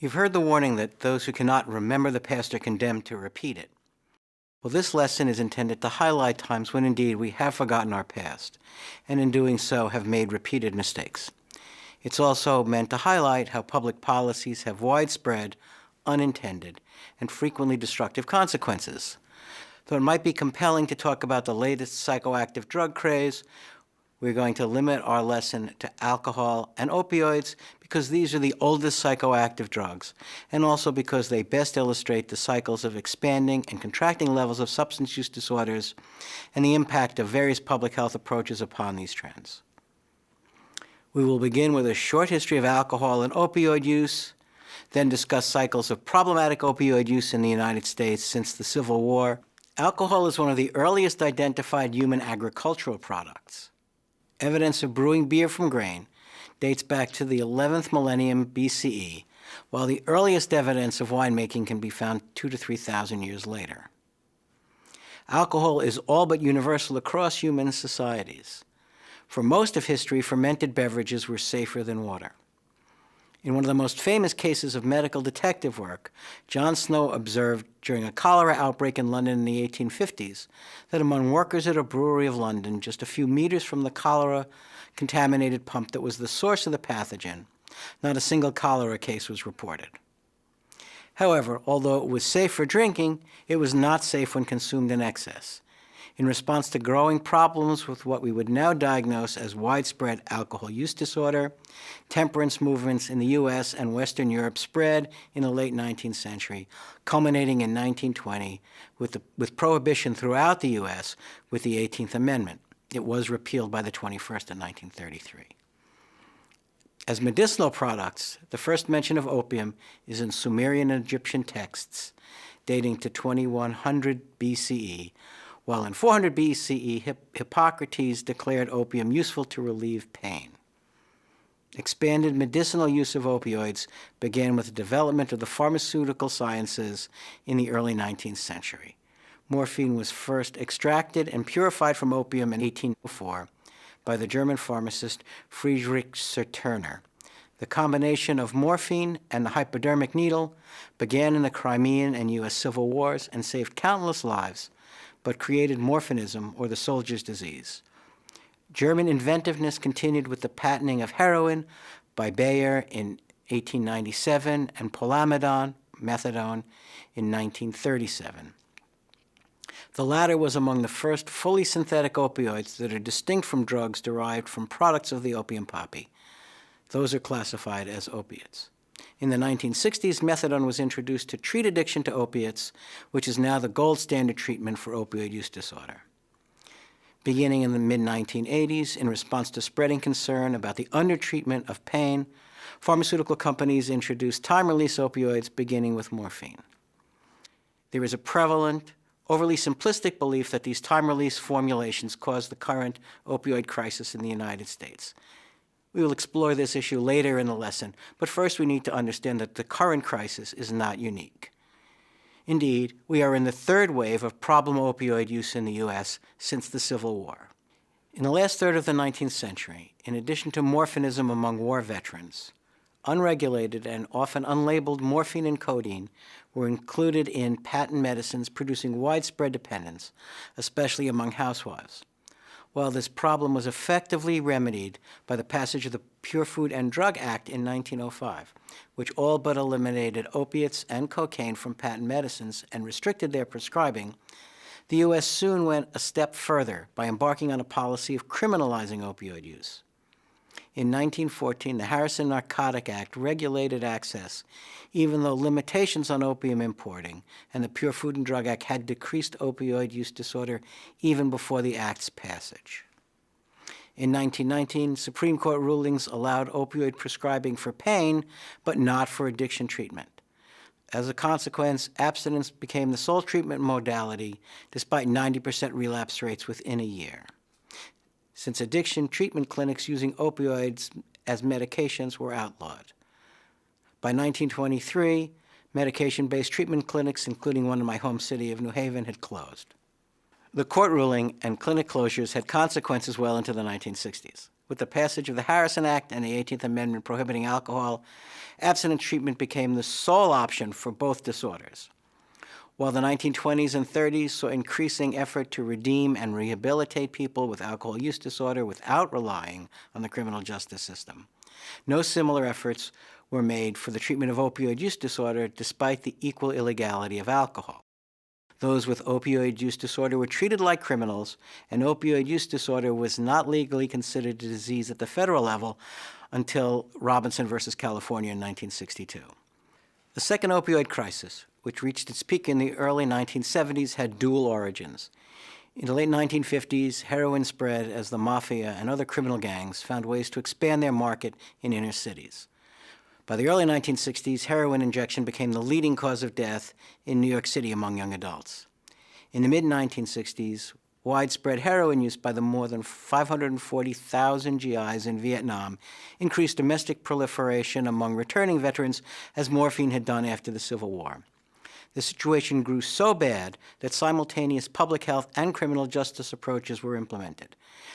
You've heard the warning that those who cannot remember the past are condemned to repeat it. Well, this lesson is intended to highlight times when indeed we have forgotten our past, and in doing so have made repeated mistakes. It's also meant to highlight how public policies have widespread, unintended, and frequently destructive consequences. Though it might be compelling to talk about the latest psychoactive drug craze, we're going to limit our lesson to alcohol and opioids because these are the oldest psychoactive drugs, and also because they best illustrate the cycles of expanding and contracting levels of substance use disorders and the impact of various public health approaches upon these trends. We will begin with a short history of alcohol and opioid use, then discuss cycles of problematic opioid use in the United States since the Civil War. Alcohol is one of the earliest identified human agricultural products. Evidence of brewing beer from grain dates back to the 11th millennium BCE, while the earliest evidence of winemaking can be found 2,000 to 3,000 years later. Alcohol is all but universal across human societies. For most of history, fermented beverages were safer than water. In one of the most famous cases of medical detective work, John Snow observed during a cholera outbreak in London in the 1850s that among workers at a brewery of London, just a few meters from the cholera-contaminated pump that was the source of the pathogen, not a single cholera case was reported. However, although it was safe for drinking, it was not safe when consumed in excess. In response to growing problems with what we would now diagnose as widespread alcohol use disorder, temperance movements in the U.S. and Western Europe spread in the late 19th century, culminating in 1920 with Prohibition throughout the U.S. with the 18th Amendment. It was repealed by the 21st in 1933. As medicinal products, the first mention of opium is in Sumerian and Egyptian texts dating to 2100 BCE, while in 400 BCE, Hippocrates declared opium useful to relieve pain. Expanded medicinal use of opioids began with the development of the pharmaceutical sciences in the early 19th century. Morphine was first extracted and purified from opium in 1804 by the German pharmacist Friedrich Serturner. The combination of morphine and the hypodermic needle began in the Crimean and U.S. Civil Wars and saved countless lives, but created morphinism, or the soldier's disease. German inventiveness continued with the patenting of heroin by Bayer in 1897 and methadone in 1937. The latter was among the first fully synthetic opioids that are distinct from drugs derived from products of the opium poppy. Those are classified as opiates. In the 1960s, methadone was introduced to treat addiction to opiates, which is now the gold standard treatment for opioid use disorder. Beginning in the mid-1980s, in response to spreading concern about the undertreatment of pain, pharmaceutical companies introduced time-release opioids beginning with morphine. There is a prevalent, overly simplistic belief that these time-release formulations cause the current opioid crisis in the United States. We will explore this issue later in the lesson, but first we need to understand that the current crisis is not unique. Indeed, we are in the third wave of problem opioid use in the U.S. since the Civil War. In the last third of the 19th century, in addition to morphinism among war veterans, unregulated and often unlabeled morphine and codeine were included in patent medicines producing widespread dependence, especially among housewives. While this problem was effectively remedied by the passage of the Pure Food and Drug Act in 1905, which all but eliminated opiates and cocaine from patent medicines and restricted their prescribing, the U.S. soon went a step further by embarking on a policy of criminalizing opioid use. In 1914, the Harrison Narcotic Act regulated access, even though limitations on opium importing and the Pure Food and Drug Act had decreased opioid use disorder even before the Act's passage. In 1919, Supreme Court rulings allowed opioid prescribing for pain, but not for addiction treatment. As a consequence, abstinence became the sole treatment modality, despite 90% relapse rates within a year. Since addiction treatment clinics using opioids as medications were outlawed. By 1923, medication-based treatment clinics, including one in my home city of New Haven, had closed. The court ruling and clinic closures had consequences well into the 1960s. with the passage of the Harrison Act and the 18th Amendment prohibiting alcohol, abstinence treatment became the sole option for both disorders. While the 1920s and 30s saw increasing effort to redeem and rehabilitate people with alcohol use disorder without relying on the criminal justice system, no similar efforts were made for the treatment of opioid use disorder despite the equal illegality of alcohol. Those with opioid use disorder were treated like criminals, and opioid use disorder was not legally considered a disease at the federal level until Robinson versus California in 1962. The second opioid crisis, which reached its peak in the early 1970s, had dual origins. In the late 1950s, heroin spread as the mafia and other criminal gangs found ways to expand their market in inner cities. By the early 1960s, heroin injection became the leading cause of death in New York City among young adults. In the mid-1960s, widespread heroin use by the more than 540,000 GIs in Vietnam increased domestic proliferation among returning veterans as morphine had done after the Civil War. The situation grew so bad that simultaneous public health and criminal justice approaches were implemented.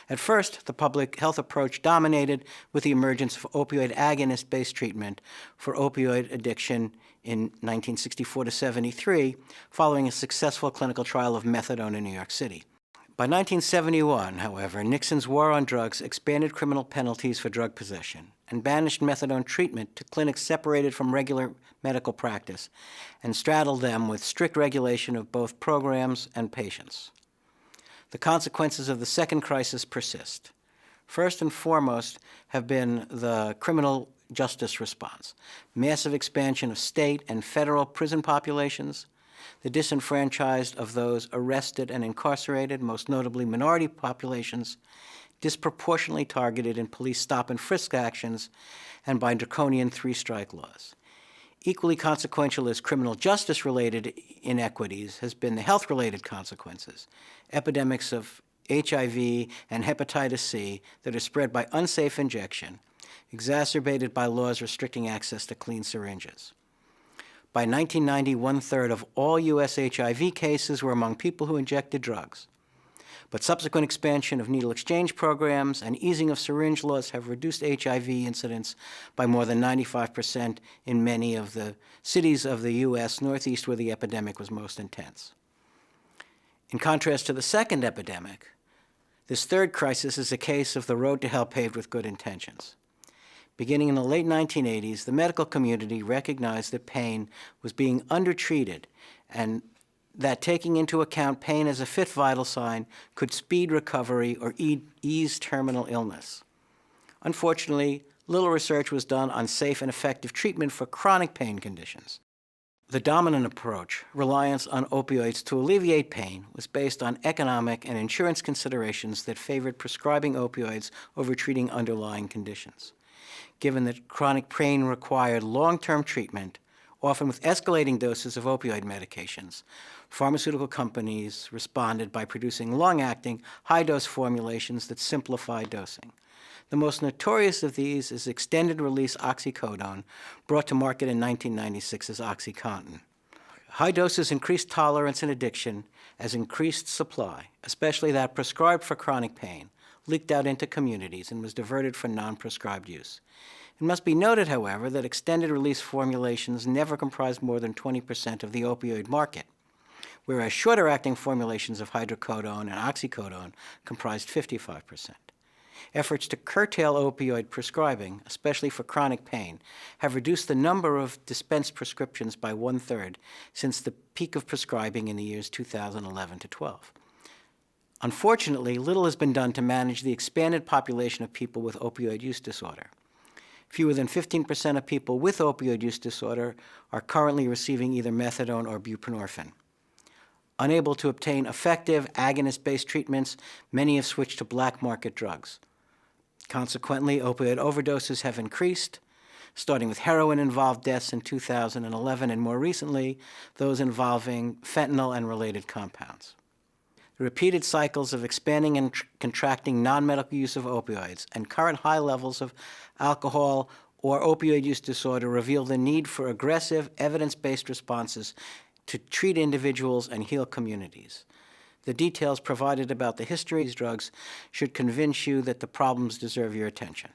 At first, the public health approach dominated with the emergence of opioid agonist-based treatment for opioid addiction in 1964 to 73, following a successful clinical trial of methadone in New York City. By 1971, however, Nixon's war on drugs expanded criminal penalties for drug possession and banished methadone treatment to clinics separated from regular medical practice and straddled them with strict regulation of both programs and patients. The consequences of the second crisis persist. First and foremost have been the criminal justice response, massive expansion of state and federal prison populations, the disenfranchised of those arrested and incarcerated, most notably minority populations, disproportionately targeted in police stop and frisk actions, and by draconian three-strike laws. Equally consequential as criminal justice-related inequities has been the health-related consequences, epidemics of HIV and hepatitis C that are spread by unsafe injection, exacerbated by laws restricting access to clean syringes. By 1990, one-third of all U.S. HIV cases were among people who injected drugs. But subsequent expansion of needle exchange programs and easing of syringe laws have reduced HIV incidence by more than 95% in many of the cities of the U.S. Northeast where the epidemic was most intense. In contrast to the second epidemic, this third crisis is a case of the road to hell paved with good intentions. Beginning in the late 1980s, the medical community recognized that pain was being undertreated and that taking into account pain as a fit vital sign could speed recovery or ease terminal illness. Unfortunately, little research was done on safe and effective treatment for chronic pain conditions. The dominant approach, reliance on opioids to alleviate pain, was based on economic and insurance considerations that favored prescribing opioids over treating underlying conditions. Given that chronic pain required long-term treatment, often with escalating doses of opioid medications, pharmaceutical companies responded by producing long-acting, high-dose formulations that simplify dosing. The most notorious of these is extended-release oxycodone, brought to market in 1996 as OxyContin. High doses increased tolerance and addiction as increased supply, especially that prescribed for chronic pain, leaked out into communities and was diverted for non-prescribed use. It must be noted, however, that extended-release formulations never comprised more than 20% of the opioid market, whereas shorter-acting formulations of hydrocodone and oxycodone comprised 55%. Efforts to curtail opioid prescribing, especially for chronic pain, have reduced the number of dispensed prescriptions by one-third since the peak of prescribing in the years 2011 to 12. Unfortunately, little has been done to manage the expanded population of people with opioid use disorder. Fewer than 15% of people with opioid use disorder are currently receiving either methadone or buprenorphine. Unable to obtain effective agonist-based treatments, many have switched to black market drugs. Consequently, opioid overdoses have increased, starting with heroin-involved deaths in 2011 and more recently, those involving fentanyl and related compounds. The repeated cycles of expanding and contracting non-medical use of opioids and current high levels of alcohol or opioid use disorder reveal the need for aggressive, evidence-based responses to treat individuals and heal communities. The details provided about the history of these drugs should convince you that the problems deserve your attention.